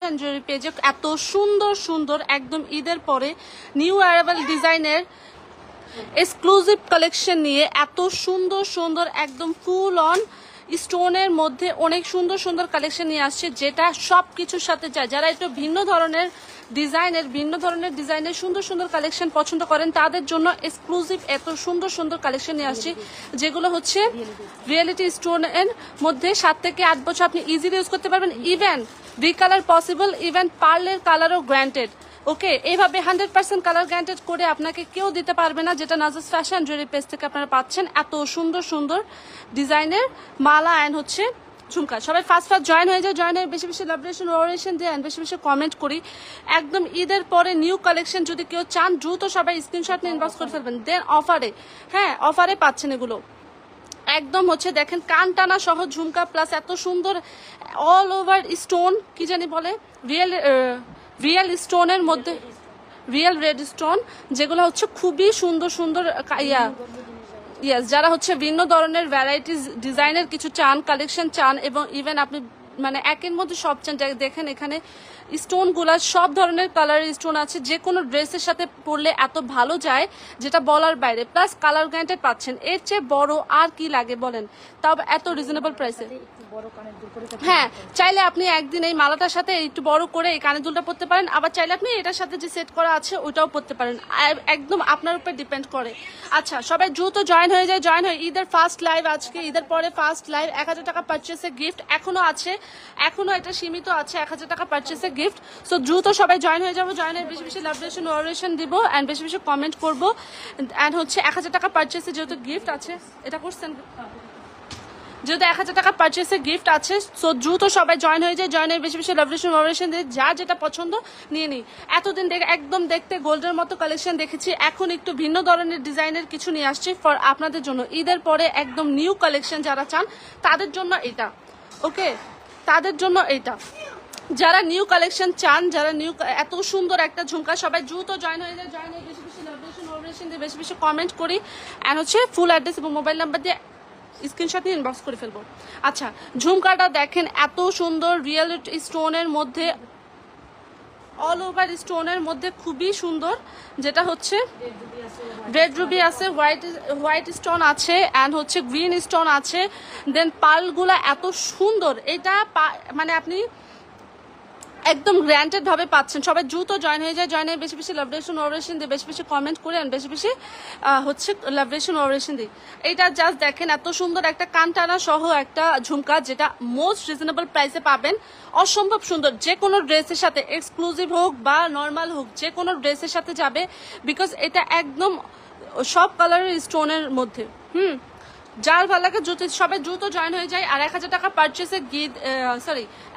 Jewellery পেজে এত সুন্দর সুন্দর একদম ঈদের পরে নিউ অ্যারাইভাল ডিজাইনের এক্সক্লুসিভ কালেকশন নিয়ে এত সুন্দর সুন্দর একদম ফুল অন স্টোনের মধ্যে অনেক সুন্দর সুন্দর কালেকশন নিয়ে আসছে, যেটা সব কিছুর সাথে যায়। যারা একটু ভিন্ন ধরনের ডিজাইনের সুন্দর সুন্দর কালেকশন পছন্দ করেন তাদের জন্য এক্সক্লুসিভ এত সুন্দর সুন্দর কালেকশন নিয়ে আসছি, যেগুলো হচ্ছে রিয়েলিটি স্টোনের মধ্যে 7 থেকে 8 বছর আপনি ইজিলি ইউজ করতে পারবেন। ইভেন রিকালার পসিবল, ইভেন পার্লের কালারও গ্র্যান্টেড। ওকে, এইভাবে 100% কালার গ্যারান্টেড করে আপনাকে কেউ দিতে পারবে না, যেটা নাজাস ফ্যাশন জুয়েলারি পেজ থেকে আপনারা পাচ্ছেন। এত সুন্দর সুন্দর ডিজাইনের মালা অ্যান্ড হচ্ছে ঝুমকা। সবাই ফার্স্ট জয়েন হয়ে যায়, জয়েন হয়ে বেশি বেশি লাভরেশন ওয়ারেশন দিয়ে অ্যান্ড বেশি বেশি কমেন্ট করি। একদম ঈদের পরে নিউ কালেকশন যদি কেউ চান দ্রুত সবাই স্ক্রিনশট নিয়ে ইনবক্স করে ফেলবেন। দেন অফারে, হ্যাঁ অফারে পাচ্ছেন এগুলো। একদম হচ্ছে দেখেন কান টানা সহ ঝুমকা প্লাস এত সুন্দর অল ওভার স্টোন, কি জানি বলে, রিয়েল স্টোনের মধ্যে রিয়েল রেড স্টোন, যেগুলো হচ্ছে খুবই সুন্দর সুন্দর। ইয়াস, যারা হচ্ছে ভিন্ন ধরনের ভ্যারাইটিস ডিজাইনের কিছু চান, কালেকশন চান, এবং ইভেন আপনি মানে একের মধ্যে সব চান। দেখেন এখানে স্টোনগুলা সব ধরনের কালারের স্টোন আছে, যে কোনো ড্রেসের সাথে পরলে এত ভালো যায় যেটা বলার বাইরে। প্লাস কালার গ্যারান্টেড পাচ্ছেন, এর চেয়ে বড় আর কি লাগে বলেন, তাও এত রিজনেবল প্রাইসে। হ্যাঁ, চাইলে আপনি একদিন এই মালাটার সাথে একটু বড় করে এই কানের দুলটা পরতে পারেন, আবার চাইলে আপনি এটার সাথে যে সেট করা আছে ওইটাও পরতে পারেন, একদম আপনার উপর ডিপেন্ড করে। আচ্ছা, সবাই দ্রুত জয়েন হয়ে যায়, জয়েন হয়ে ঈদের ফার্স্ট লাইভ, আজকে ঈদের পরে ফার্স্ট লাইভ। 1000 টাকা পারচেসে গিফট এখনো আছে, এখনো এটা সীমিত আছে 1000 টাকা পারচেসে গিফট। সো দ্রুত সবাই জয়েন হয়ে যাবো, জয়েন হয়ে বেশি বেশি লাভরেশন ওয়ারেশন দিব অ্যান্ড বেশি বেশি কমেন্ট করবো। অ্যান্ড হচ্ছে 1000 টাকা পারচেসে যেহেতু গিফট আছে, এটা করছেন যেহেতু 1000 টাকা পারচেসে গিফট আছে, সো দ্রুত সবাই জয়েন হয়ে যায়, জয়েন হয়ে বেশি বেশি লাভরেশন ওয়ারেশন দিয়ে যা যেটা পছন্দ নিয়ে নিই। এতদিন একদম দেখতে গোল্ডের মতো কালেকশন দেখেছি, এখন একটু ভিন্ন ধরনের ডিজাইনের কিছু নিয়ে আসছি ফর আপনাদের জন্য। ঈদের পরে একদম নিউ কালেকশন যারা চান তাদের জন্য এটা, ওকে, তাদের জন্য এটা। যারা নিউ কালেকশন চান, যারা নিউ এত সুন্দর একটা ঝুমকা, সবাই দ্রুত জয়েন হয়ে যায়, জয়েন হয়ে বেশি বেশি লাভরেশন ওয়ারেশন দিয়ে বেশি বেশি কমেন্ট করি অ্যান্ড হচ্ছে ফুল অ্যাড্রেস এবং মোবাইল নাম্বার দিয়ে স্ক্রিনশট নিয়ে ইনবক্স করে ফেলবো। আচ্ছা, ঝুমকাটা দেখেন এত সুন্দর রিয়েল স্টোনের মধ্যে, অল ওভার স্টোনের মধ্যে খুবই সুন্দর, যেটা হচ্ছে রেড রুবি আছে, হোয়াইট স্টোন আছে অ্যান্ড হচ্ছে গ্রিন স্টোন আছে। দেন পার্লগুলা এত সুন্দর, এটা মানে আপনি একদম গ্র্যান্টেড ভাবে পাচ্ছেন। সবাই দ্রুত জয়েন হয়ে যায়, জয়েন হয়ে বেশি বেশি লাভরেশন ওয়ারেশন দিয়ে বেশি বেশি কমেন্ট করে বেশি বেশি হচ্ছে লাভরেশন ওয়ারেশন দিই। এইটা জাস্ট দেখেন এত সুন্দর একটা কানটানা সহ একটা ঝুমকা, যেটা মোস্ট রিজনেবল প্রাইসে পাবেন। অসম্ভব সুন্দর, যে কোনো ড্রেসের সাথে এক্সক্লুসিভ হোক বা নর্মাল হোক, যে কোনো ড্রেসের সাথে যাবে, বিকজ এটা একদম সব কালারের স্টোনের মধ্যে। যার ভালো লাগে সবাই দ্রুত জয়েন হয়ে যায়। আর 1000 টাকা পারচেসে গিফট,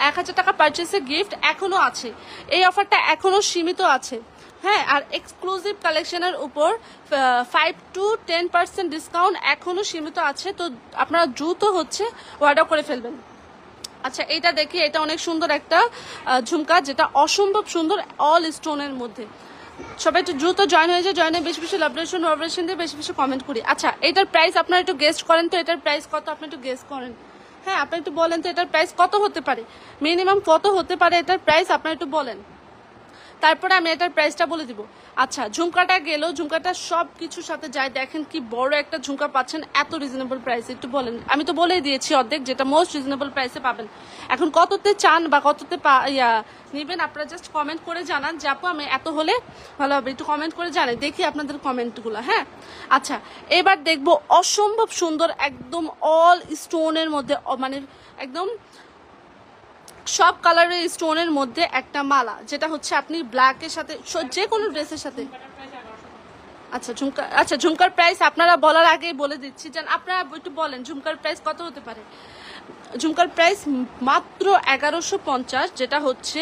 1000 টাকা পারচেসে গিফট এখনো আছে, এই অফারটা এখনো সীমিত আছে। হ্যাঁ, আর এক্সক্লুসিভ কালেকশনের উপর 5 to 10% ডিসকাউন্ট এখনো সীমিত আছে, তো আপনারা দ্রুত হচ্ছে অর্ডার করে ফেলবেন। আচ্ছা, এটা দেখি, এটা অনেক সুন্দর একটা ঝুমকা, যেটা অসম্ভব সুন্দর অল স্টোনের মধ্যে। সবাই একটু দ্রুত জয়েন হয়ে যায়, জয়েন হয়ে বেশি বেশি লাভরেশন ওয়ারেশন দিয়ে বেশি বেশি কমেন্ট করি। আচ্ছা, এটার প্রাইস আপনারা একটু গেস্ট করেন তো, এটার প্রাইস কত আপনি একটু গেস্ট করেন। হ্যাঁ, আপনি একটু বলেন তো এটার প্রাইস কত হতে পারে, মিনিমাম কত হতে পারে এটার প্রাইস, আপনারা একটু বলেন, তারপরে আমি এটার প্রাইসটা বলে দিব। আচ্ছা, ঝুমকাটা গেল, ঝুমকাটা সব কিছুর সাথে যায়। দেখেন কি বড় একটা ঝুমকা পাচ্ছেন এত রিজনেবল প্রাইসে, একটু বলেন। আমি তো বলেই দিয়েছি অর্ধেক, যেটা মোস্ট রিজনেবল প্রাইসে পাবেন। এখন কততে চান বা কততে নেবেন আপনারা জাস্ট কমেন্ট করে জানান যে আপু আমি এত হলে ভালো হবে, একটু কমেন্ট করে জানাই, দেখি আপনাদের কমেন্টগুলো। হ্যাঁ, আচ্ছা, এবার দেখবো অসম্ভব সুন্দর একদম অল স্টোনের মধ্যে, মানে একদম সব কালারের স্টোনের মধ্যে একটা মালা, যেটা হচ্ছে আপনি ব্ল্যাকের সাথে যে কোনো ড্রেসের সাথে। আচ্ছা, ঝুমকার প্রাইস আপনারা বলার আগেই বলে দিচ্ছি, যেন আপনারা একটু বলেন ঝুমকার প্রাইস কত হতে পারে। ঝুমকার প্রাইস মাত্র 1150, যেটা হচ্ছে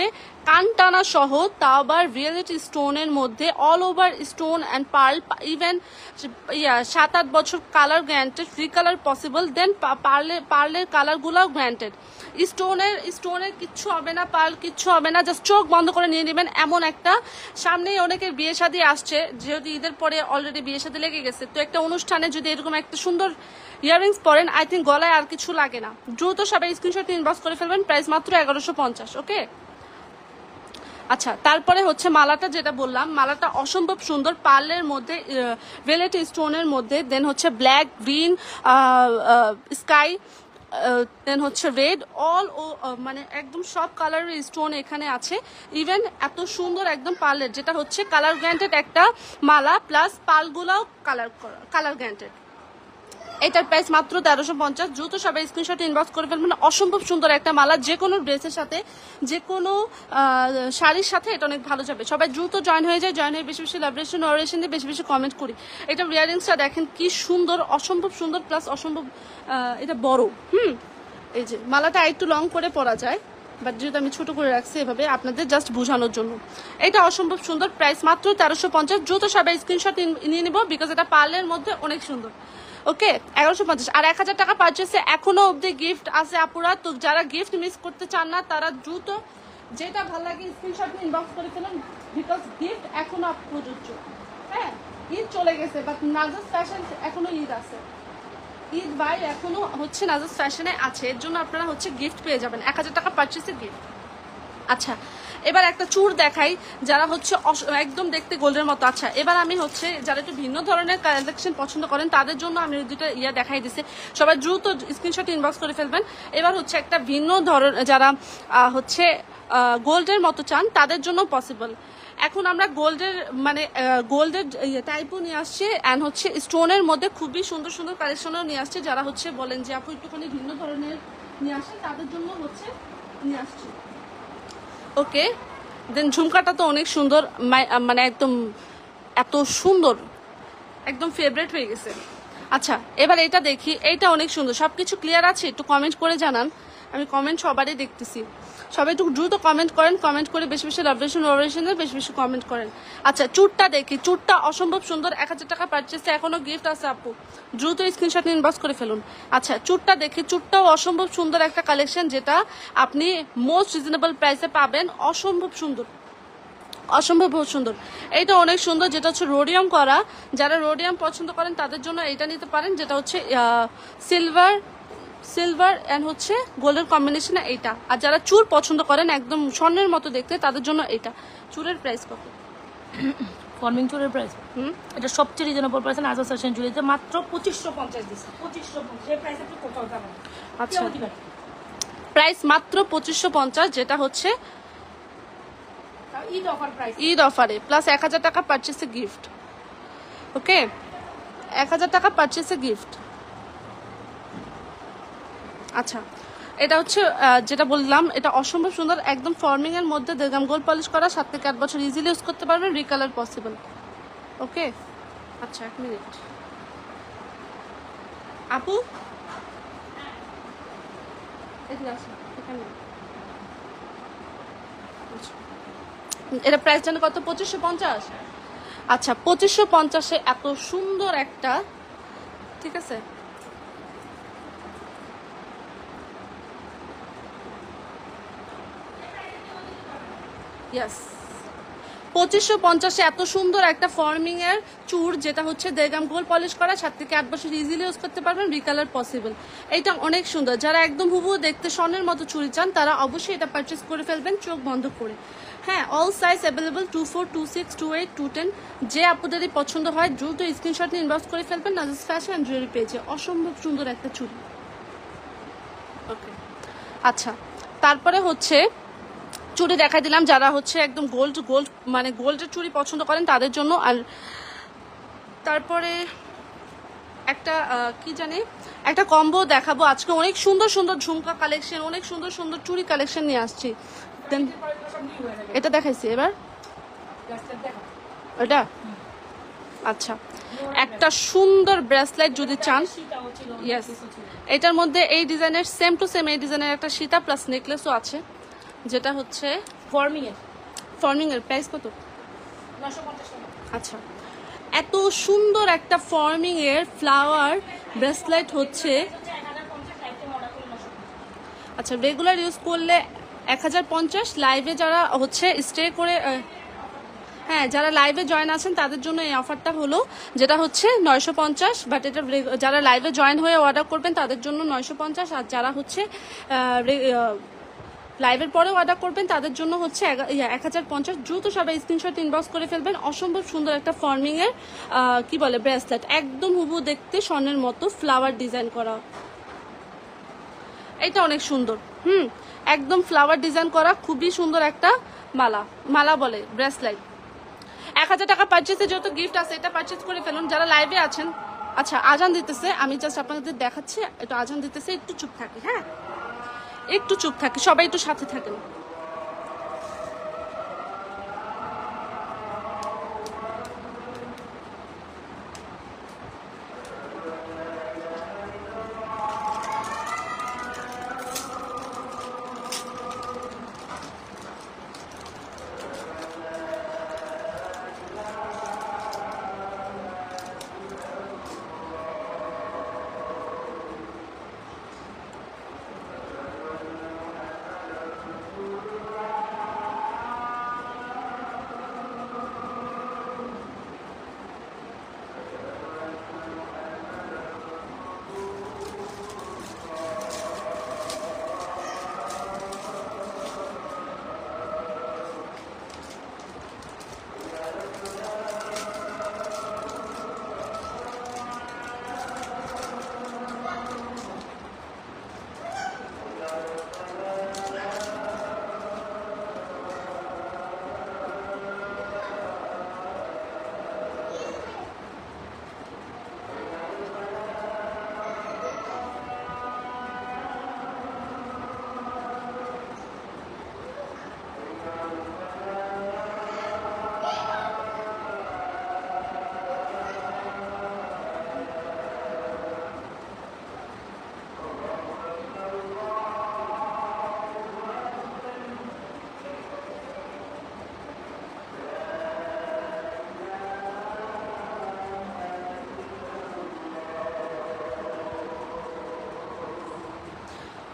কানটানা সহ, তাও আবার রিয়েলিটি স্টোনের মধ্যে all over stone and pearl, even 7-8 বছর colour guaranteed, free colour possible. Then পার্লের কালারগুলোও গ্যারান্টেড। স্টোনের কিচ্ছু হবে না, পার্ল কিচ্ছু হবে না, জাস্ট চোখ বন্ধ করে নিয়ে নেবেন এমন একটা। সামনেই অনেকের বিয়ে শাদী আসছে, যেহেতু ঈদের পরে অলরেডি বিয়ে শাদী লেগে গেছে, তো একটা অনুষ্ঠানে যদি এরকম একটা সুন্দর ইয়াররিংস পরেন, আই থিঙ্ক গলায় আর কিছু লাগে না। দ্রুত সবাই স্ক্রিনশট ইনবক্স করে ফেলবেন, প্রাইস মাত্র 1150। ওকে, আচ্ছা, তারপরে হচ্ছে মালাটা যেটা বললাম, মালাটা অসম্ভব সুন্দর, পার্লের মধ্যে ভেলেট স্টোনের মধ্যে, দেন হচ্ছে ব্ল্যাক, গ্রিন, স্কাই, দেন হচ্ছে রেড, অল ও মানে একদম সব কালারের স্টোন এখানে আছে। ইভেন এত সুন্দর একদম পার্লের, যেটা হচ্ছে কালার গ্যারান্টেড একটা মালা, প্লাস পালগুলাও কালার গ্যারান্টেড। এটার প্রাইস মাত্র 1350। দ্রুত সবাই স্ক্রিনশট ইনবক্স করে ফেলবেন। অসম্ভব সুন্দর একটা মালা, যে কোনো ড্রেসের সাথে, যে কোনো শাড়ির সাথে এটা অনেক ভালো যাবে। সবাই দ্রুত জয়েন হয়ে যায়, জয়েন হয়ে বেশি বেশি লাভরেশন অরেশন দিয়ে বেশি বেশি কমেন্ট করি। এটা ইয়ারিংসটা দেখেন কি সুন্দর, অসম্ভব সুন্দর, প্লাস অসম্ভব এটা বড়। এই যে মালাটা একটু লং করে পরা যায়, বাট যেহেতু আমি ছোট করে রাখছি এভাবে আপনাদের জাস্ট বোঝানোর জন্য। এটা অসম্ভব সুন্দর, প্রাইস মাত্র 1350। দ্রুত সবাই স্ক্রিনশট নিয়ে নিব, বিকজ এটা পার্লের মধ্যে অনেক সুন্দর। ওকে, 1150। আর 1000 টাকা পারচেসে এখনো অবধি গিফট আছে আপুরা, তো যারা গিফট মিস করতে চান না তারা দ্রুত যেটা ভালো লাগে স্ক্রিনশট নিয়ে ইনবক্স করে ফেলুন, বিকজ গিফট এখনো প্রযোজ্য। হ্যাঁ, ঈদ চলে গেছে, বাট নাজাস ফ্যাশন এখনো ঈদ আছে, ঈদ বাই এখনো হচ্ছে নাজাস ফ্যাশনে আছে, এর জন্য আপনারা হচ্ছে গিফট পেয়ে যাবেন 1000 টাকা পারচেসে গিফট। আচ্ছা, এবার একটা চুড় দেখাই, যারা হচ্ছে একদম দেখতে গোল্ডের মতো। আচ্ছা, এবার আমি হচ্ছে যারা একটু ভিন্ন ধরনের কালেকশন পছন্দ করেন তাদের জন্য আমি দুটো দেখাই দিছি, সবাই দ্রুত স্ক্রিনশট ইনবক্স করে ফেলবেন। এবার হচ্ছে একটা ভিন্ন ধরনের, যারা হচ্ছে গোল্ডের মতো চান তাদের জন্য পসিবল। এখন আমরা গোল্ডের মানে গোল্ডের টাইপও নিয়ে আসছে, অ্যান্ড হচ্ছে স্টোনের মধ্যে খুবই সুন্দর সুন্দর কালেকশনও নিয়ে আসছে। যারা হচ্ছে বলেন যে আপু একটুখানি ভিন্ন ধরনের নিয়ে আসছে, তাদের জন্য হচ্ছে নিয়ে আসছে। ওকে, দেন ঝুমকাটা তো অনেক সুন্দর, মানে একদম এত সুন্দর, একদম ফেভারিট হয়ে গেছে। আচ্ছা, এবার এটা দেখি, এইটা অনেক সুন্দর। সবকিছু ক্লিয়ার আছে? একটু কমেন্ট করে জানান, আমি কমেন্ট সবারই দেখতেছি। সবাই একটু দ্রুত কমেন্ট করেন, কমেন্ট করে বেশি বেশি লাভরেশন ওভারেশনের বেশি বেশি কমেন্ট করেন। আচ্ছা, চুটটা দেখি, চুটটা অসম্ভব সুন্দর, 1000 টাকা পারচেসে এখনো গিফট আছে আপু, দ্রুত স্ক্রিনশট ইনবক্স করে ফেলুন। আচ্ছা, চুটটা দেখি, চুটটাও অসম্ভব সুন্দর একটা কালেকশন, যেটা আপনি মোস্ট রিজনেবল প্রাইসে পাবেন। অসম্ভব সুন্দর, অসম্ভব সুন্দর। এইটা অনেক সুন্দর, যেটা হচ্ছে রোডিয়াম করা। যারা রোডিয়াম পছন্দ করেন তাদের জন্য এটা নিতে পারেন, যেটা হচ্ছে সিলভার অ্যান্ড হচ্ছে গোল্ডের কম্বিনেশনে এইটা। আর যারা চুর পছন্দ করেন একদম স্বর্ণের মতো দেখতে, তাদের জন্য এইটা। চুরের প্রাইস কত? ফর্মিং চুরের প্রাইস এটা সবচেয়ে রিজনেবল প্রাইস নাজাস ফ্যাশন জুয়েলারিতে মাত্র 2550 দিচ্ছে। 2550 এই প্রাইস আপনি কোথাও পাবেন না। আচ্ছা, প্রাইস মাত্র 2550, যেটা হচ্ছে ঈদ অফার প্রাইস, ঈদ অফারে, প্লাস 1000 টাকা পারচেসে গিফট। ওকে, 1000 টাকা পারচেসে গিফট। আচ্ছা, এটা হচ্ছে যেটা বললাম, এটা অসম্ভব সুন্দর, একদম ফর্মিং এর মধ্যে দেগাম গোল্ড পলিশ করা, 7 থেকে 8 বছর ইজিলি ইউজ করতে পারবেন, রিকালার পসিবল। ওকে, আচ্ছা 1 মিনিট আপু, এটা প্রাইস জানো কত? 2550। আচ্ছা, 2550-এ এত সুন্দর একটা, ঠিক আছে, ইয়েস, 2550-এ এত সুন্দর একটা ফর্মিং এর চুর, যেটা হচ্ছে দেগাম গোল্ড পলিশ করা, 7 থেকে 8 বছর ইজিলি ইউজ করতে পারবেন, রিকালার পসিবল। এটা অনেক সুন্দর। যারা একদম হুবহু দেখতে স্বর্ণের মতো চুরি চান তারা অবশ্যই এটা পারচেস করে ফেলবেন চোখ বন্ধ করে। হ্যাঁ, অল সাইজ অ্যাভেলেবল, 24, 26, 28, 210। যে আপনাদেরই পছন্দ হয় দ্রুত স্ক্রিনশট নিয়ে ইনবক্স করে ফেলবেন নাজাস ফ্যাশন জুয়েলারি পেজে। অসম্ভব সুন্দর একটা চুড়ি। ওকে, আচ্ছা, তারপরে হচ্ছে চুড়ি দেখা দিলাম, যারা হচ্ছে একদম গোল্ড মানে গোল্ডের চুড়ি পছন্দ করেন তাদের জন্য। আর তারপরে একটা কি জানি একটা কম্বো দেখাবো আজকে, অনেক সুন্দর সুন্দর ঝুমকা কালেকশন, অনেক সুন্দর সুন্দর চুড়ি কালেকশন নিয়ে আসছি। দেন এটা দেখাইছি, এবার এটা আচ্ছা, একটা সুন্দর ব্রেসলেট যদি চান, ইয়েস, এটার মধ্যে এই ডিজাইনের সেম টু সেম এই ডিজাইনের একটা সীতা প্লাস নেকলেসও আছে, যেটা হচ্ছে ফর্মিং এর প্রাইস কত? 950 টাকা। আচ্ছা, এত সুন্দর একটা ফর্মিং এর ফ্লাওয়ার ব্রেসলেট হচ্ছে, আচ্ছা, রেগুলার ইউজ করলে 1050, লাইভে যারা হচ্ছে স্টে করে, হ্যাঁ, যারা লাইভে জয়েন আছেন তাদের জন্য এই অফারটা হলো, যেটা হচ্ছে 950। বাট এটা যারা লাইভে জয়েন হয়ে অর্ডার করবেন তাদের জন্য 950। আর যারা হচ্ছে লাইভের পরেও অর্ডার করবেন তাদের জন্য হচ্ছে 1050। দ্রুত সবাই স্ক্রিনশট ইনবক্স করে ফেলবেন। অসম্ভব সুন্দর একটা ফর্মিং এর কি বলে ব্রেসলেট, একদম হুবহু দেখতে স্বর্ণের মতো ফ্লাওয়ার ডিজাইন করা। এটা অনেক সুন্দর, একদম ফ্লাওয়ার ডিজাইন করা, খুবই সুন্দর একটা মালা বলে ব্রেসলেট। 1000 টাকা পারচেসে যত গিফট আছে এটা পারচেস করে ফেলুন যারা লাইভে আছেন। আচ্ছা আজান দিতেছে, আমি জাস্ট আপনাদের দেখাচ্ছি, একটু আজান দিতেছে, একটু চুপ থাকি, হ্যাঁ একটু চুপ থাকি, সবাই একটু সাথে থাকেন।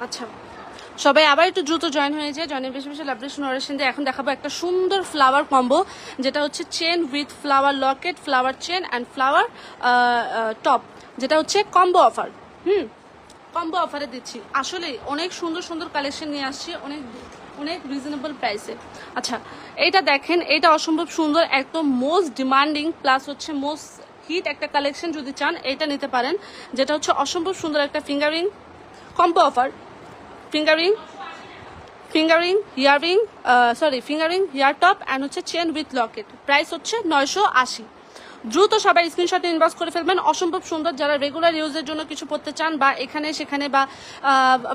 আচ্ছা সবাই আবার একটু দ্রুত জয়েন হয়ে যায়, জয়েনের বেশি বেশি লাভরেশন অরেশন দিয়ে। এখন দেখাবো একটা সুন্দর ফ্লাওয়ার কম্বো, যেটা হচ্ছে chain with flower Locket, flower chain and flower top, যেটা হচ্ছে কম্বো অফার। কম্বো অফারে দিচ্ছি। আসলে অনেক সুন্দর সুন্দর কালেকশন নিয়ে আসছি, অনেক অনেক রিজনেবল প্রাইসে। আচ্ছা এইটা দেখেন, এটা অসম্ভব সুন্দর, একদম মোস্ট ডিমান্ডিং প্লাস হচ্ছে মোস্ট হিট একটা কালেকশন। যদি চান এটা নিতে পারেন, যেটা হচ্ছে অসম্ভব সুন্দর একটা fingering combo offer. Fingering earring fingering year top and হচ্ছে চেন উইথ লকেট। প্রাইস হচ্ছে 980। দ্রুত সবাই স্ক্রিনশট ইনবক্স করে ফেলবেন। অসম্ভব সুন্দর, যারা রেগুলার ইউজের জন্য কিছু পড়তে চান বা এখানে সেখানে বা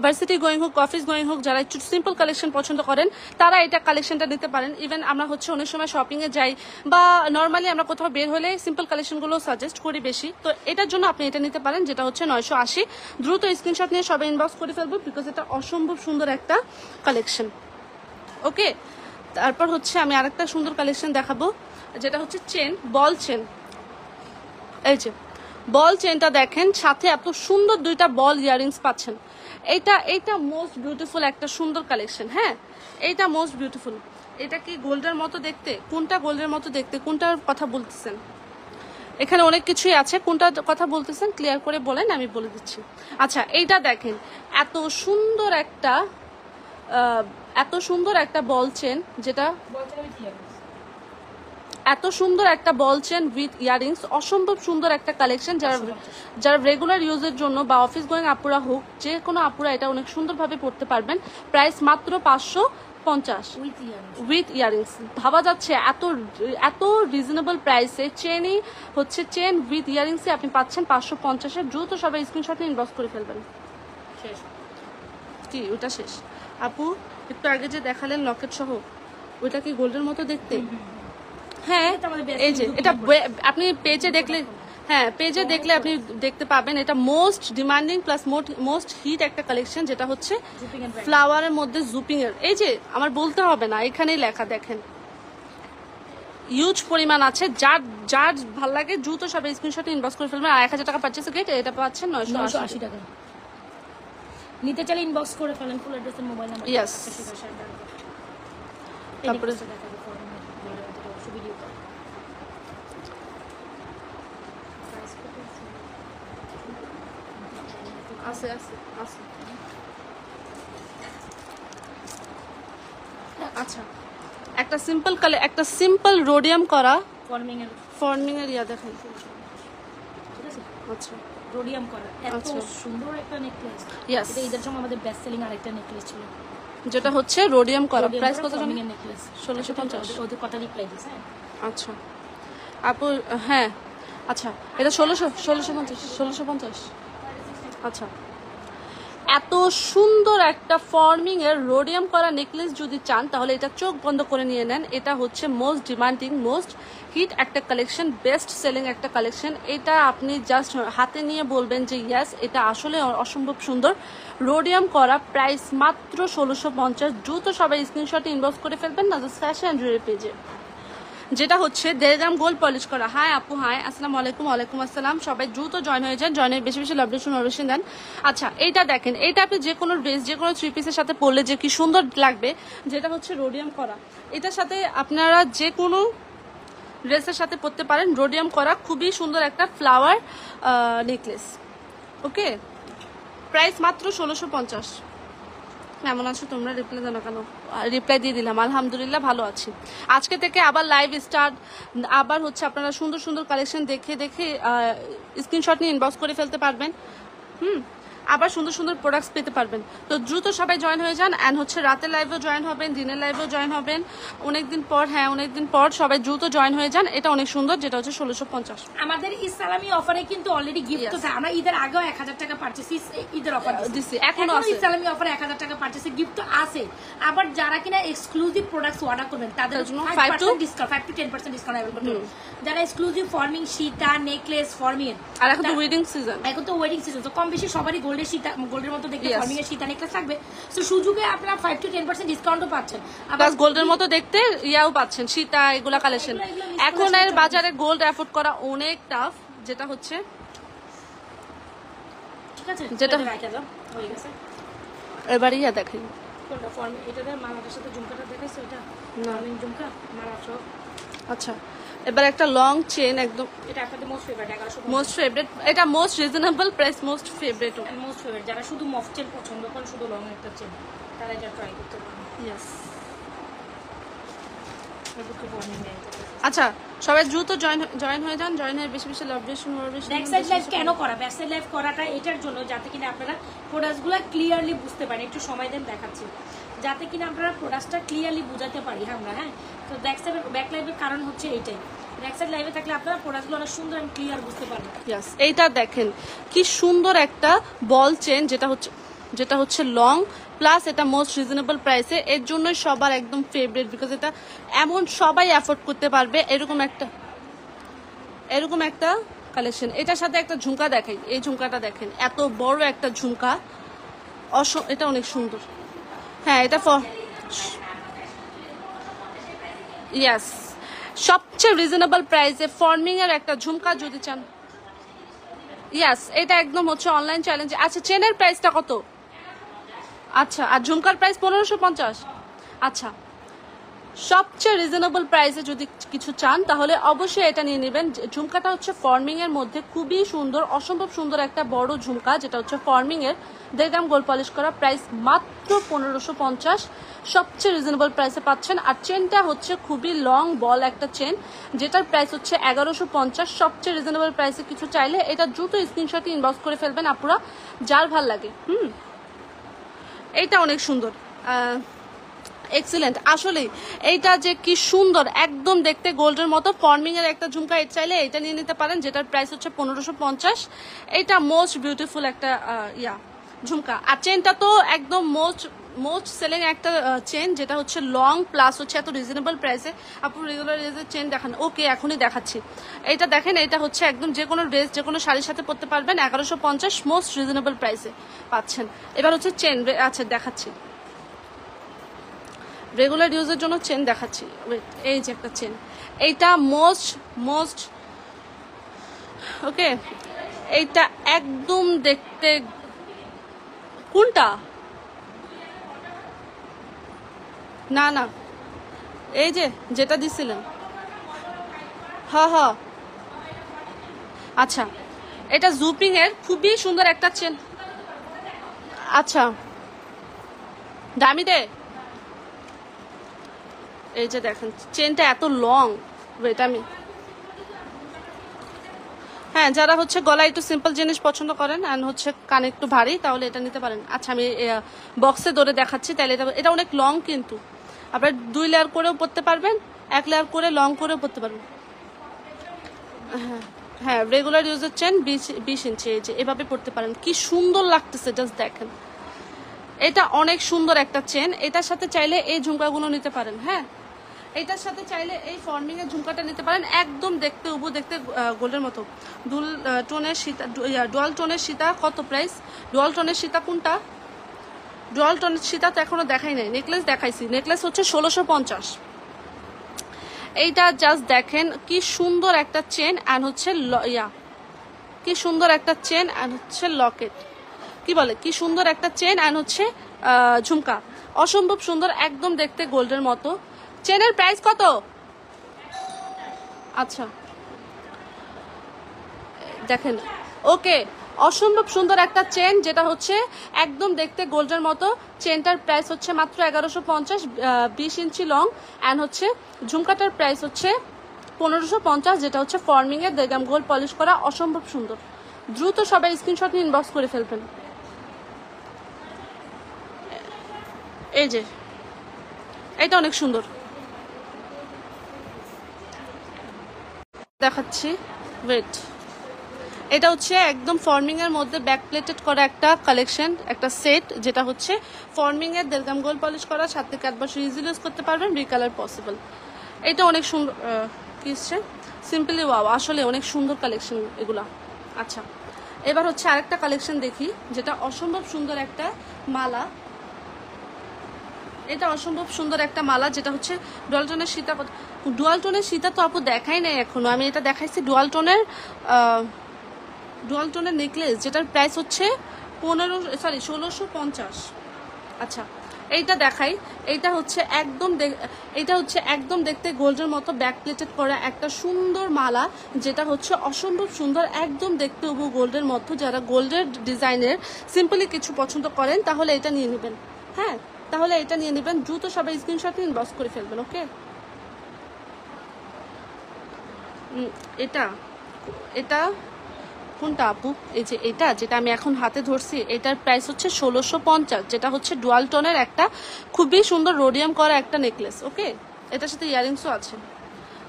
ভার্সিটি গোয়িং হোক, অফিস গোয়িং হোক, যারা একটু সিম্পল কালেকশন পছন্দ করেন তারা এটা কালেকশনটা নিতে পারেন। ইভেন আমরা হচ্ছে অনেক সময় শপিংয়ে যাই বা নর্মালি আমরা কোথাও বের হলে সিম্পল কালেকশনগুলো সাজেস্ট করি বেশি, তো এটার জন্য আপনি এটা নিতে পারেন, যেটা হচ্ছে 980। দ্রুত স্ক্রিনশট নিয়ে সবাই ইনবক্স করে ফেলবো, বিকজ এটা অসম্ভব সুন্দর একটা কালেকশন। ওকে, তারপর হচ্ছে আমি আরেকটা সুন্দর কালেকশন দেখাবো, যেটা হচ্ছে চেন, বল চেন। এই যে বল চেনটা দেখেন, সাথে এত সুন্দর দুইটা বল ইয়ারিংস পাচ্ছেন। এইটা মোস্ট বিউটিফুল একটা সুন্দর কালেকশন। হ্যাঁ এইটা মোস্ট বিউটিফুল। এটা কি গোল্ডের মতো দেখতে? কোনটা গোল্ডের মতো দেখতে? কোনটার কথা বলতেছেন? এখানে অনেক কিছুই আছে, কোনটার কথা বলতেছেন ক্লিয়ার করে বলেন, আমি বলে দিচ্ছি। আচ্ছা এইটা দেখেন, এত সুন্দর একটা বল চেন, যেটা এত সুন্দর একটা বল চেন উইথ ইয়ারিংস, অসম্ভব সুন্দর একটা কালেকশন। যারা রেগুলার ইউজের জন্য বা অফিস গোয়িং আপুরা হোক, যে কোনো আপুরা এটা অনেক সুন্দরভাবে পড়তে পারবেন। প্রাইস মাত্র 550 উইথ ইয়ারিংস। ভাবা যাচ্ছে এত রিজনেবল প্রাইসে চেনই হচ্ছে চেন উইথ ইয়ারিংসে আপনি পাচ্ছেন 550-এ। দ্রুত সবাই স্ক্রিনশট নিয়ে ইনবক্স করে ফেলবেন। কি ওটা শেষ? আপু একটু আগে যে দেখালেন লকেট সহ, ওইটা কি গোল্ডের মতো দেখতে? হ্যাঁ এই যে এটা আপনি পেজে দেখলে, হ্যাঁ পেজে দেখলে আপনি দেখতে পাবেন। এটা most demanding plus most hit একটা কালেকশন, যেটা হচ্ছে ফ্লাওয়ারের মধ্যে জুপিং এর। এই যে আমার বলতে হবে না, এখানেই লেখা দেখেন, হিউজ পরিমাণ আছে। যার ভাল লাগে দ্রুত সবাই স্ক্রিনশট ইনবক্স করে ফেলবেন। আর 1000 টাকা পারচেস গেট এটা পাচ্ছেন 980 টাকা। নিতে চাইলে ইনবক্স করে ফেলেন, ফুল অ্যাড্রেস এর মোবাইল নাম্বার। ইয়েস, তারপরে আছে আচ্ছা, একটা সিম্পল রোডিয়াম করা ফর্মিং এর ইয়া দেখাই। ঠিক আছে, আচ্ছা, রোডিয়াম করা এত আচ্ছা। সুন্দর একটা নেকলেস। Yes. এটা ঈদের সময় আমাদের বেস্ট সেলিং আরেকটা নেকলেস ছিল, যেটা হচ্ছে রোডিয়াম করা। প্রাইস কত জানেন? ফর্মিং এর নেকলেস 1650। ওদের কথা রিপ্লাই দিস। হ্যাঁ আচ্ছা আপু, হ্যাঁ আচ্ছা, এটা 1650। আচ্ছা, এত সুন্দর একটা ফর্মিং এর রোডিয়াম করা নেকলেস যদি চান তাহলে এটা চোখ বন্ধ করে নিয়ে নেন। এটা হচ্ছে মোস্ট ডিমান্ডিং, মোস্ট হিট একটা কালেকশন, বেস্ট সেলিং একটা কালেকশন। এটা আপনি জাস্ট হাতে নিয়ে বলবেন যে ইয়াস, এটা আসলে অসম্ভব সুন্দর। রোডিয়াম করা, প্রাইস মাত্র 1650। দ্রুত সবাই স্ক্রিনশট ইনবক্স করে ফেলবেন না জাস্ট ফ্যাশন জুয়েলারি পেজে। যেটা হচ্ছে 1.5 গ্রাম গোল্ড পলিশ করা। হাই আপু, হাই, আসসালামু আলাইকুম। ওয়ালাইকুম আসসালাম। সবাই দ্রুত জয়েন হয়ে যান, জয়েনের বেশি বেশি লাভলেশন অবশ্যই দেন। আচ্ছা, এইটা দেখেন, এইটা আপনি যে কোনো ড্রেস, যে কোনো 3 পিসের সাথে পরলে যে কি সুন্দর লাগবে। যেটা হচ্ছে রোডিয়াম করা, এটার সাথে আপনারা যে কোনো ড্রেসের সাথে পরতে পারেন। রোডিয়াম করা খুবই সুন্দর একটা ফ্লাওয়ার নেকলেস। ওকে, প্রাইস মাত্র 1650। কেমন আছো তোমরা? রিপ্লাই দাও না কেন? রিপ্লাই দিয়ে দিলাম, আলহামদুলিল্লাহ ভালো আছি। আজকে থেকে আবার লাইভ স্টার্ট, আবার হচ্ছে আপনারা সুন্দর সুন্দর কালেকশন দেখে স্ক্রিনশট নিয়ে ইনবক্স করে ফেলতে পারবেন। আবার সুন্দর সুন্দর প্রোডাক্টস পেতে পারবেন। তো দ্রুত সবাই জয়েন হয়ে যান। অ্যান্ড হচ্ছে রাতের লাইভেও জয়েন হবেন, দিনের লাইভেও জয়েন হবেন অনেকদিন পর। হ্যাঁ, অনেকদিন পর সবাই দ্রুত জয়েন হয়ে যান। এটা অনেক সুন্দর, যেটা হচ্ছে 1650। আমাদের ইসলামী অফারে কিন্তু অলরেডি গিফট আছে। আমরা ঈদের আগেও 1000 টাকা পারচেজ, ঈদের অফার দিছি, এখনো আছে। ইসলামী অফারে 1000 টাকা পারচেজে গিফট আছে। আবার যারা কিনা এক্সক্লুসিভ প্রোডাক্টস অর্ডার করবেন তাদের জন্য 5% ডিসকাউন্ট, 5 to 10% ডিসকাউন্ট अवेलेबल করব। যারা exclusive forming Sita necklace forming, আর এখন তো ওয়েডিং সিজন, তো কম বেশি সবারই গোল্ডের সীতা, গোল্ডের মতো দেখতে ফর্মিং এর সীতা নেকলেস থাকবে। সো সুযোগে আপনারা 5 to 10% ডিসকাউন্টও পাচ্ছেন। প্লাস গোল্ডের মতো দেখতে ইয়াও পাচ্ছেন, সীতা, এগুলা কালেকশন। এখন এর বাজারে গোল্ড অ্যাফোর্ড করা অনেক টাফ, যেটা হচ্ছে ঠিক আছে, যেটা রাখা দাও হয়ে গেছে। এবারে ইয়া দেখেন, কোনটা ফর্মিং, এটাতে মালাটার সাথে ঝুমকাটা দেখাইছো, এটা ফর্মিং ঝুমকা মালা সহ। আচ্ছা, এবার একটা লং চেন, একদম এটা আপনাদের মোস্ট ফেভারিট, 1150 মোস্ট ফেভারিট। এটা most reasonable price, most favourite, most favourite. যারা শুধু মফ চেন পছন্দ করেন, শুধু লং একটা চেন, তারা এটা ট্রাই করতে পারেন। ইয়েস। এগুলো ফর্মিং দেয়। আচ্ছা, সবাই দ্রুত জয়েন হয়ে যান, জয়েন হয়ে বেশি বেশি লাভলেশন ব্যাক সাইড লাইভ কেন করা? ব্যাক সাইড লাইভ করাটা এটার জন্য যাতে কিনা আপনারা প্রোডাক্টসগুলো ক্লিয়ারলি বুঝতে পারেন। একটু সময় দেন, দেখাচ্ছি, যাতে কিনা আপনারা প্রোডাক্টটা ক্লিয়ারলি বুঝাতে পারি আমরা। হ্যাঁ, তো ব্যাক লাইভের কারণ হচ্ছে এইটাই। ব্যাক সাইড লাইভে থাকলে আপনারা প্রোডাক্টগুলো অনেক সুন্দর এবং ক্লিয়ার বুঝতে পারবেন। ইয়েস, এইটা দেখেন কি সুন্দর একটা বল চেন, যেটা হচ্ছে লং, প্লাস এটা মোস্ট রিজনেবল প্রাইসে। এর জন্যই সবার একদম ফেভারিট, বিকজ এটা এমন সবাই অ্যাফোর্ড করতে পারবে। এরকম একটা কালেকশন। এটার সাথে একটা ঝুমকা দেখাই, এই ঝুমকাটা দেখেন, এত বড় একটা ঝুমকা, এটা অনেক সুন্দর। হ্যাঁ, এটা ইয়েস, সবচেয়ে রিজনেবল প্রাইসে ফর্মিং এর একটা ঝুমকা যদি চান। ইয়েস, এটা একদম হচ্ছে অনলাইন চ্যালেঞ্জ। আচ্ছা, চেনের প্রাইসটা কত? আচ্ছা, আর ঝুমকার প্রাইস 1550। আচ্ছা, সবচেয়ে রিজনেবল প্রাইসে যদি কিছু চান তাহলে অবশ্যই এটা নিয়ে নেবেন। ঝুমকাটা হচ্ছে ফর্মিং এর মধ্যে খুবই সুন্দর, অসম্ভব সুন্দর একটা বড় ঝুমকা, যেটা হচ্ছে ফর্মিং এর 1.5 গ্রাম গোল্ড পলিশ করা। প্রাইস মাত্র 1550, সবচেয়ে রিজনেবল প্রাইসে পাচ্ছেন। আর চেনটা হচ্ছে খুবই লং বল একটা চেন, যেটার প্রাইস হচ্ছে 1150। সবচেয়ে রিজনেবল প্রাইসে কিছু চাইলে এটা দ্রুত স্ক্রিনশটে ইনবক্স করে ফেলবেন আপুরা, যার ভাল লাগে। এইটা অনেক সুন্দর, এক্সিলেন্ট। আসলে এইটা যে কি সুন্দর, একদম দেখতে গোল্ডের মতো ফর্মিং এর একটা ঝুমকা। এর চাইলে এটা নিয়ে নিতে পারেন, যেটার প্রাইস হচ্ছে 1550। এটা মোস্ট বিউটিফুল একটা ঝুমকা। আর চেনটা তো একদম মোস্ট সেলিং একটা চেন, যেটা হচ্ছে লং, প্লাস হচ্ছে এত রিজনেবল প্রাইসে। আপনি রেগুলার ড্রেসের চেন দেখান, ওকে এখনই দেখাচ্ছি। এটা দেখেন, এটা হচ্ছে একদম যে কোনো ড্রেস, যে কোনো শাড়ির সাথে পরতে পারবেন। 1150 মোস্ট রিজনেবল প্রাইসে পাচ্ছেন। এবার হচ্ছে চেন, আচ্ছা দেখাচ্ছি, রেগুলার ইউজের জন্য চেন দেখাচ্ছি। এই যে একটা চেন, এইটা মোস্ট ওকে, এইটা একদম দেখতে, কোনটা? না, এই যে যেটা দিছিলেন, হ্যাঁ, আচ্ছা, এটা জুপিং এর খুবই সুন্দর একটা চেন। আচ্ছা, দামি দে, এই যে দেখেন চেনটা এত লং, ওয়েট আমি, হ্যাঁ যারা হচ্ছে গলায় একটু সিম্পল জিনিস পছন্দ করেন আর হচ্ছে কানে একটু ভারী তাহলে এটা নিতে পারেন। আচ্ছা আমি বক্সে ধরে দেখাচ্ছি, তাহলে এটা অনেক লং, কিন্তু আপনার 2 লেয়ার করেও পরতে পারবেন, 1 লেয়ার করে লং করেও পরতে পারবেন। হ্যাঁ হ্যাঁ, রেগুলার ইউজের চেন 20 ইঞ্চি, এই যে এভাবে পরতে পারেন। কি সুন্দর লাগতেছে, জাস্ট দেখেন, এটা অনেক সুন্দর একটা চেন। এটার সাথে চাইলে এই ঝুমকাগুলো নিতে পারেন। হ্যাঁ, এটার সাথে চাইলে এই ফর্মিং এর ঝুমকাটা নিতে পারেন, একদম দেখতে উবু, দেখতে গোল্ডের মতো। ডুয়াল টোনের সীতা কত প্রাইস? ডুয়াল টোনের সীতা কোনটা? ডুয়াল টোনের সীতা তো এখনো দেখাই নাই, নেকলেস দেখাইছি। নেকলেস হচ্ছে 1650। এইটা জাস্ট দেখেন কি সুন্দর একটা চেন, অ্যান্ড হচ্ছে কি সুন্দর একটা চেন অ্যান্ড হচ্ছে লকেট, কি বলে, কি সুন্দর একটা চেন অ্যান্ড হচ্ছে ঝুমকা, অসম্ভব সুন্দর, একদম দেখতে গোল্ডের মতো। চেনের প্রাইস কত? আচ্ছা দেখেন, ওকে, অসম্ভব সুন্দর একটা চেন, যেটা হচ্ছে একদম দেখতে গোল্ডের মতো। চেনটার প্রাইস হচ্ছে মাত্র 1150, 20 ইঞ্চি লং, অ্যান্ড হচ্ছে ঝুমকাটার প্রাইস হচ্ছে 1550, যেটা হচ্ছে ফর্মিং এর দেগাম গোল্ড পলিশ করা, অসম্ভব সুন্দর। দ্রুত সবাই স্ক্রিনশট নিয়ে ইনবক্স করে ফেলবেন। এই যে এটা অনেক সুন্দর দেখাচ্ছি, ওয়েট, এটা হচ্ছে একদম ফর্মিং এর মধ্যে ব্যাক প্লেটেড করা একটা কালেকশন, একটা সেট, যেটা হচ্ছে ফর্মিং এর দেড়গাম গোল্ড পলিশ করা, 7 থেকে 8 বছর ইজিলি ইউজ করতে পারবেন, রিকালার পসিবল। এটা অনেক সুন্দর, কি হচ্ছে সিম্পলি ওয়াও, আসলে অনেক সুন্দর কালেকশন এগুলা। আচ্ছা এবার হচ্ছে আরেকটা কালেকশন দেখি, যেটা অসম্ভব সুন্দর একটা মালা। এটা অসম্ভব সুন্দর একটা মালা, যেটা হচ্ছে ডুয়াল টোনের সীতা। ডুয়াল টোনের সীতা তো আপু দেখাই নাই এখনো, আমি এটা দেখাইছি ডুয়াল টোনের নেকলেস, যেটার প্রাইস হচ্ছে 1650। আচ্ছা এইটা দেখাই, এইটা হচ্ছে একদম দেখতে গোল্ডের মতো ব্যাক প্লেটেড করা একটা সুন্দর মালা, যেটা হচ্ছে অসম্ভব সুন্দর, একদম দেখতে উবু গোল্ডের মতো। যারা গোল্ডের ডিজাইনের সিম্পলি কিছু পছন্দ করেন তাহলে এটা নিয়ে নেবেন। হ্যাঁ, তাহলে এটা নিয়ে নেবেন, দ্রুত সবাই স্ক্রিনশট ইনবক্স করে ফেলবেন। ওকে, এটা কোনটা আপু? এই যে এটা, যেটা আমি এখন হাতে ধরছি, এটার প্রাইস হচ্ছে 1650, যেটা হচ্ছে ডুয়াল টোনের একটা খুবই সুন্দর রোডিয়াম করা একটা নেকলেস। ওকে, এটার সাথে ইয়ারিংসও আছে।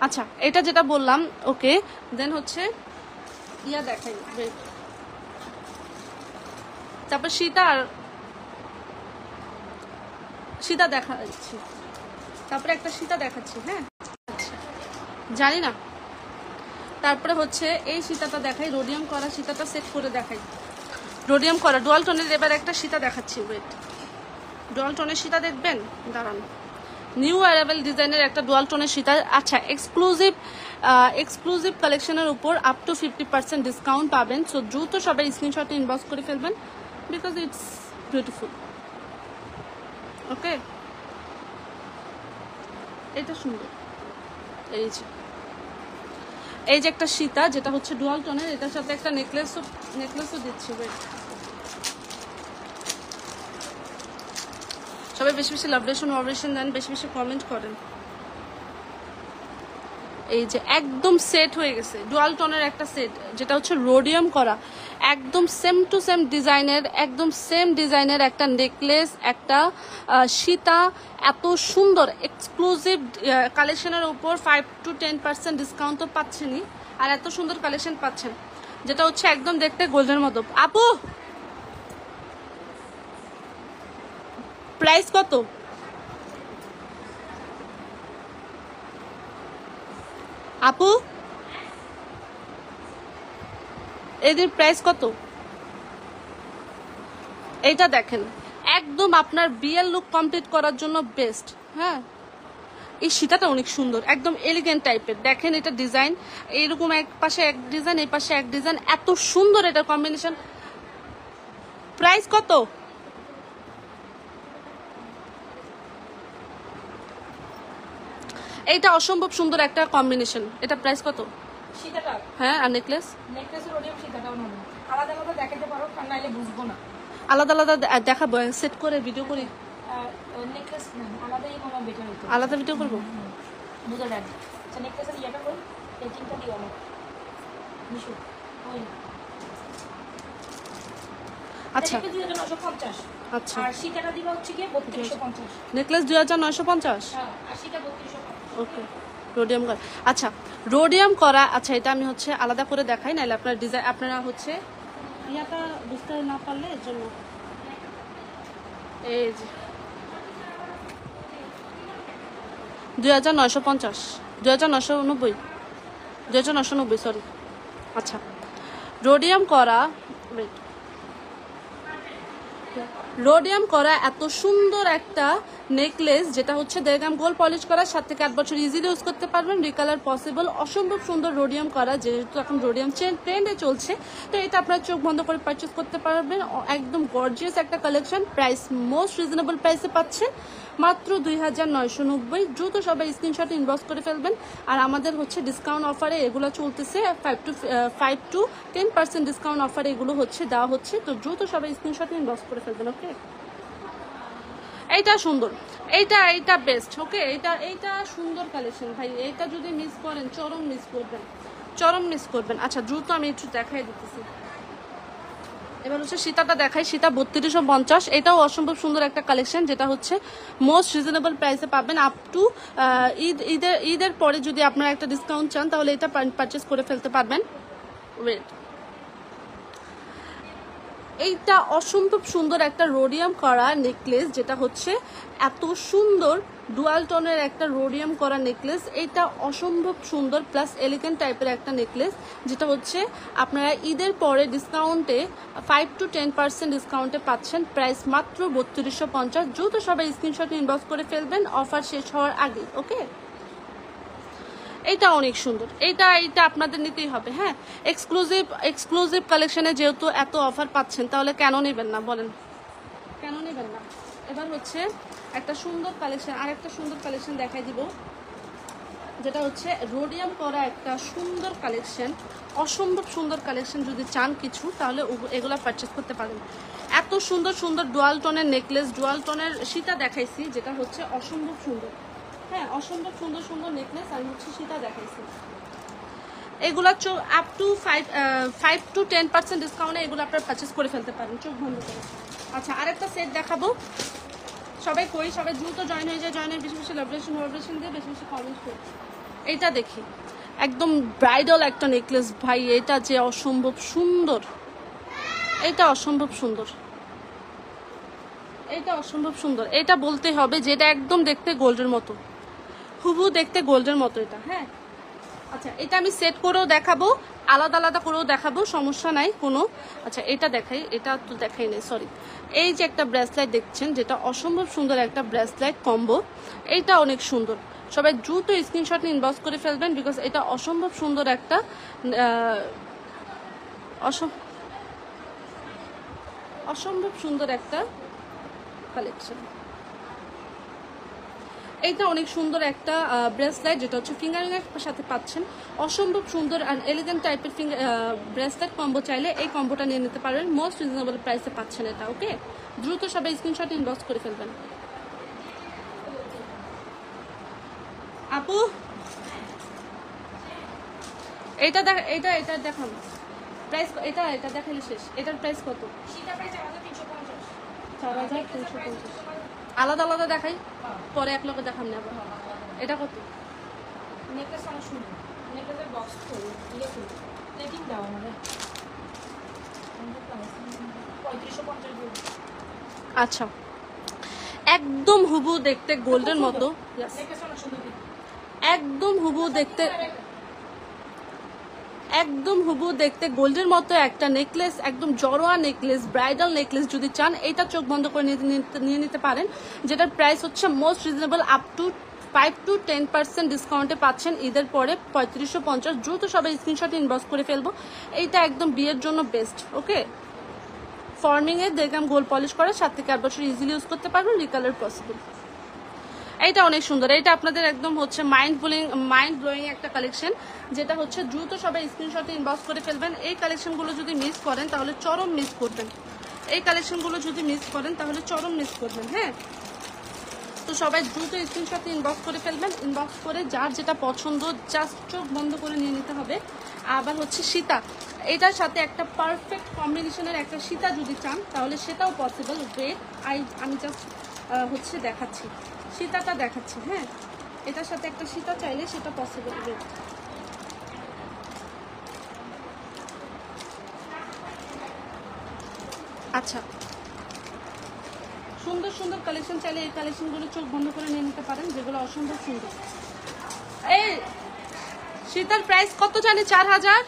আচ্ছা এটা যেটা বললাম, ওকে, দেন হচ্ছে দেখাই, তারপর সীতা দেখাচ্ছি, তারপরে একটা সীতা দেখাচ্ছি। হ্যাঁ আচ্ছা, জানি না, তারপরে হচ্ছে এই সীতাটা দেখাই, রোডিয়াম করা সীতাটা সেট করে দেখাই, রোডিয়াম করা ডুয়াল টোনের। এবার একটা সীতা দেখাচ্ছি, ওয়েট, ডুয়াল টোনের সীতা দেখবেন, দাঁড়ান, নিউ অ্যারাইভেল ডিজাইনের একটা ডুয়াল টোনের সীতা। আচ্ছা এক্সক্লুসিভ কালেকশনের উপর আপ টু 50% ডিসকাউন্ট পাবেন। সো দ্রুত সবাই স্ক্রিনশটে ইনবক্স করে ফেলবেন, বিকজ ইটস বিউটিফুল। ওকে, এটা সুন্দর, এই যে একটা সীতা, যেটা হচ্ছে ডুয়াল টোনের, এটার সাথে একটা নেকলেসও দিচ্ছি। সবাই বেশি বেশি লাভরেশন দেন, বেশি বেশি কমেন্ট করেন। এই যে একদম সেট হয়ে গেছে ডুয়াল টোনের একটা সেট, যেটা হচ্ছে রোডিয়াম করা, একদম সেম টু সেম ডিজাইনের, একদম সেম ডিজাইনের একটা নেকলেস, একটা সীতা, এত সুন্দর এক্সক্লুসিভ কালেকশনের উপর 5 to 10% ডিসকাউন্ট তো পাচ্ছেনই, আর এত সুন্দর কালেকশন পাচ্ছেন, যেটা হচ্ছে একদম দেখতে গোল্ডের মতো। আপু প্রাইস কত? আপু এদের প্রাইস কত? এইটা দেখেন, একদম আপনার বিয়ের লুক কমপ্লিট করার জন্য বেস্ট। হ্যাঁ, এই সীতাটা অনেক সুন্দর, একদম এলিগেন্ট টাইপের। দেখেন এটা ডিজাইন, এইরকম এক পাশে এক ডিজাইন, এই পাশে এক ডিজাইন, এত সুন্দর এটার কম্বিনেশন। প্রাইস কত? এইটা অসম্ভব সুন্দর একটা কম্বিনেশন। এটা প্রাইস কত? সীতাটা, হ্যাঁ, আর নেকলেসের রোডিয়াম সীতাটাও না, আলাদা আলাদা দেখাতে পারো, কারণ নাইলে বুঝবো না। আলাদা আলাদা দেখাবো, সেট করে ভিডিও করি। নেকলেস না আলাদাই মামা বেটার হতো আলাদা ভিডিও করবো বুঝা যায় আচ্ছা নেকলেসের ইয়াটা কই প্যাকিংটা দিও না মিশু ওই আচ্ছা এটা 2950 আচ্ছা আর সীতাটা দিবা হচ্ছে কি 3250 নেকলেস 2950 হ্যাঁ আর সীতা 3250 ওকে রোডিয়াম করা আচ্ছা রোডিয়াম করা আচ্ছা এটা আমি হচ্ছে আলাদা করে দেখাই নাহলে আপনার ডিজাইন আপনারা হচ্ছে ইয়াটা বুঝতে না পারলে এর জন্য এই যে 2950 2990 2990 সরি আচ্ছা রোডিয়াম করা রোডিয়াম করা এত সুন্দর একটা নেকলেস যেটা হচ্ছে 1.5 গ্রাম গোল্ড পলিশ করা 7 থেকে 8 বছর ইজিলি ইউজ করতে পারবেন রিকালার পসিবল অসম্ভব সুন্দর রোডিয়াম করা যেহেতু এখন রোডিয়াম ট্রেন্ডে চলছে তো এটা আপনারা চোখ বন্ধ করে পারচেজ করতে পারবেন একদম গর্জিয়াস একটা কালেকশন প্রাইস মোস্ট রিজনেবল প্রাইসে পাচ্ছেন মাত্র 2990 দ্রুত সবাই স্ক্রিনশট ইনবক্স করে ফেলবেন আর আমাদের হচ্ছে ডিসকাউন্ট অফারে এগুলো চলতেছে 5 to 10% ডিসকাউন্ট অফারে এগুলো হচ্ছে দেওয়া হচ্ছে তো দ্রুত সবাই স্ক্রিনশট ইনবক্স করে ফেলবেন ওকে এইটা সুন্দর এইটা বেস্ট ওকে এইটা সুন্দর কালেকশন ভাই এইটা যদি মিস করেন চরম মিস করবেন আচ্ছা দ্রুত আমি একটু দেখাই দিতেছি এবার হচ্ছে সীতাটা দেখাই সীতা 3250 এটাও অসম্ভব সুন্দর একটা কালেকশন যেটা হচ্ছে মোস্ট রিজনেবল প্রাইসে পাবেন আপ টু ঈদের পরে যদি আপনারা একটা ডিসকাউন্ট চান তাহলে এটা পারচেস করে ফেলতে পারবেন ওয়েট এইটা অসম্ভব সুন্দর একটা রোডিয়াম করা নেকলেস যেটা হচ্ছে এত সুন্দর ডুয়াল টোনের একটা রোডিয়াম করা নেকলেস এটা অসম্ভব সুন্দর প্লাস এলিগেন্ট টাইপের একটা নেকলেস যেটা হচ্ছে আপনারা ঈদের পরে ডিসকাউন্টে 5 to 10% ডিসকাউন্টে পাচ্ছেন প্রাইস মাত্র 3250 দ্রুত সবাই স্ক্রিনশট ইনবক্স করে ফেলবেন অফার শেষ হওয়ার আগে ওকে এইটা অনেক সুন্দর এইটা আপনাদের নিতেই হবে হ্যাঁ এক্সক্লুসিভ কালেকশনে যেহেতু এত অফার পাচ্ছেন তাহলে কেন নেবেন না বলেন কেন নেবেন না এবার হচ্ছে একটা সুন্দর কালেকশন আর একটা সুন্দর কালেকশন দেখাই দিব যেটা হচ্ছে রোডিয়াম করা একটা সুন্দর কালেকশন অসম্ভব সুন্দর কালেকশন যদি চান কিছু তাহলে এগুলা পারচেস করতে পারেন এত সুন্দর সুন্দর ডুয়াল টোনের নেকলেস ডুয়াল টোনের সীতা দেখাইছি যেটা হচ্ছে অসম্ভব সুন্দর হ্যাঁ অসম্ভব সুন্দর সুন্দর নেকলেস আমি হচ্ছে সেটা দেখাইছি এগুলা চোখ আপ টু 5 to 10% ডিসকাউন্টে এগুলো আপনারা পারচেস করে ফেলতে পারেন চোখ বন্ধ করে আচ্ছা আরেকটা সেট দেখাবো সবাই দ্রুত জয়েন হয়ে যায় জয়েন হয়ে বেশি বেশি লাইব্রেশন দিয়ে বেশি বেশি কমেন্ট করে এইটা দেখি একদম ব্রাইডাল একটা নেকলেস ভাই এটা যে অসম্ভব সুন্দর এটা অসম্ভব সুন্দর এটা বলতে হবে যেটা একদম দেখতে গোল্ডের মতো হুবহু দেখতে গোল্ডের মতো এটা হ্যাঁ আচ্ছা এটা আমি সেট করেও দেখাবো আলাদা আলাদা করেও দেখাবো সমস্যা নাই কোনো আচ্ছা এটা দেখাই এটা তো দেখাই নেই সরি এই যে একটা ব্রেসলেট দেখছেন যেটা অসম্ভব সুন্দর একটা ব্রেসলেট কম্বো এইটা অনেক সুন্দর সবাই দ্রুত স্ক্রিনশট ইনবক্স করে ফেলবেন বিকজ এটা অসম্ভব সুন্দর একটা অসম্ভব সুন্দর একটা কালেকশন এইটা অনেক সুন্দর একটা ব্রেসলেট যেটা হচ্ছে ফিঙ্গারিং এর সাথে পাচ্ছেন অসম্ভব সুন্দর আর এলিগেন্ট টাইপের ব্রেসলেট কম্বো চাইলে এই কম্বোটা নিয়ে নিতে পারেন মোস্ট রিজনেবল প্রাইসে পাচ্ছেন এটা ওকে দ্রুত সবাই স্ক্রিনশট ইনবক্স করে ফেলবেন আপু এটা দেখান প্রাইস এটা দেখালে শেষ এটার প্রাইস কত সীতা প্রাইস 4350 4350 আলাদা আলাদা দেখাই পরে এক লগে দেখান নেব এটা কত নেকলেস অনেক সুন্দর নেকলেসের বক্স তো ইয়ে তো প্লেটিং দাও আমাদের 3550 আচ্ছা একদম হুবহু দেখতে গোল্ডের মতো নেকলেস অনেক সুন্দর একদম হুবহু দেখতে গোল্ডের মতো একটা নেকলেস একদম জড়োয়া নেকলেস ব্রাইডাল নেকলেস যদি চান এটা চোখ বন্ধ করে নিয়ে নিতে পারেন যেটার প্রাইস হচ্ছে most reasonable up to 5 to 10% ডিসকাউন্টে পাচ্ছেন ঈদের পরে 3550 দ্রুত সবাই স্ক্রিনশট ইনবক্স করে ফেলবো এইটা একদম বিয়ের জন্য বেস্ট ওকে ফর্মিং এ 1.5 গ্রাম গোল্ড পলিশ করে 7 থেকে 8 বছর ইজিলি ইউজ করতে পারবেন রিকালার পসিবল এইটা অনেক সুন্দর এইটা আপনাদের একদম হচ্ছে মাইন্ড ব্লোয়িং একটা কালেকশন যেটা হচ্ছে দ্রুত সবাই স্ক্রিনশটে ইনবক্স করে ফেলবেন এই কালেকশনগুলো যদি মিস করেন তাহলে চরম মিস করবেন হ্যাঁ তো সবাই দ্রুত স্ক্রিনশট ইনবক্স করে ফেলবেন, ইনবক্স করে যার যেটা পছন্দ জাস্ট চোখ বন্ধ করে নিয়ে নিতে হবে। আবার হচ্ছে সীতা, এটার সাথে একটা পারফেক্ট কম্বিনেশনের একটা সীতা যদি চান তাহলে সেটাও পসিবল। ওয়েট আমি জাস্ট হচ্ছে দেখাচ্ছি, সীতাটা দেখাচ্ছি। হ্যাঁ, এটার সাথে একটা সীতা চাইলে সেটা পসিবল। ওয়েট, আচ্ছা, সুন্দর সুন্দর কালেকশন চাইলে এই কালেকশনগুলো চোখ বন্ধ করে নিয়ে নিতে পারেন, যেগুলো অসম্ভব সুন্দর। এই সীতার প্রাইস কত জানি? 4000।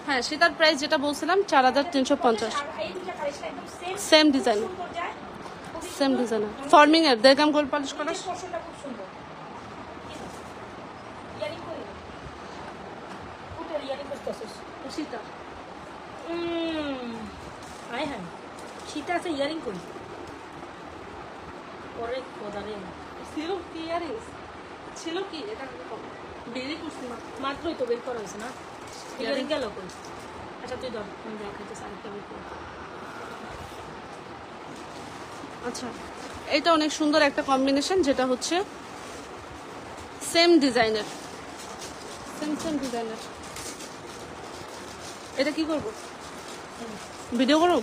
হ্যাঁ, সীতার প্রাইস যেটা বলছিলাম 4350। Same design, same designer, forming এর দেখলাম গোল পলিশ করা। সীতা শীতে আছে ইয়ারিং করি পরে কোদারে ছিল কি ইয়ারিংস ছিল কি? এটা বেরি করছি মাত্রই তো বের করা হয়েছে না, ইয়ারিং গেল কই? আচ্ছা তুই ধর, আমি দেখাচ্ছি আরেকটা বের করে। আচ্ছা, এটা অনেক সুন্দর একটা কম্বিনেশন, যেটা হচ্ছে সেম ডিজাইনের, সেম ডিজাইনের। এটা কি করব? ভিডিও করব?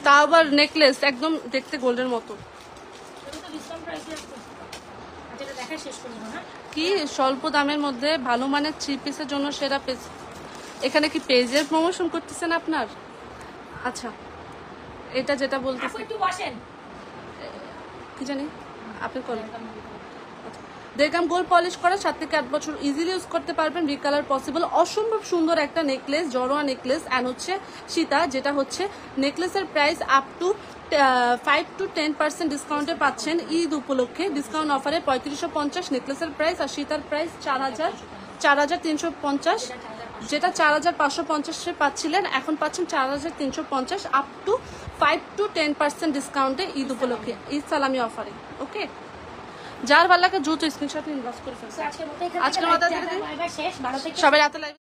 তা আবার নেকলেস একদম দেখতে গোল্ডের মতো। কি স্বল্প দামের মধ্যে ভালো মানের 3 পিসের জন্য সেরা পেজ। এখানে কি পেজের প্রমোশন করতেছেন আপনার? আচ্ছা, এটা যেটা বলতেছি কি জানি আপনি করেন। দেখলাম গোল্ড পলিশ করা 7 থেকে 8 বছর ইজিলি ইউজ করতে পারবেন, রিকালার পসিবল। অসম্ভব সুন্দর একটা নেকলেস, জড়োয়া নেকলেস অ্যান্ড হচ্ছে সীতা, যেটা হচ্ছে নেকলেসের প্রাইস আপ টু 5 to 10% ডিসকাউন্টে পাচ্ছেন ঈদ উপলক্ষে। ডিসকাউন্ট অফারে 3550 নেকলেসের প্রাইস, আর সীতার প্রাইস 4350, যেটা 4550 পাচ্ছিলেন, এখন পাচ্ছেন 4350 আপ টু 5 to 10% ডিসকাউন্টে ঈদ উপলক্ষে, ঈদ সালামি অফারে। ওকে, যার ভালো লাগে দ্রুত স্ক্রিনশট ইনবক্স করে ফেলুন। আজকের মতো সবাই রাতে লাইভ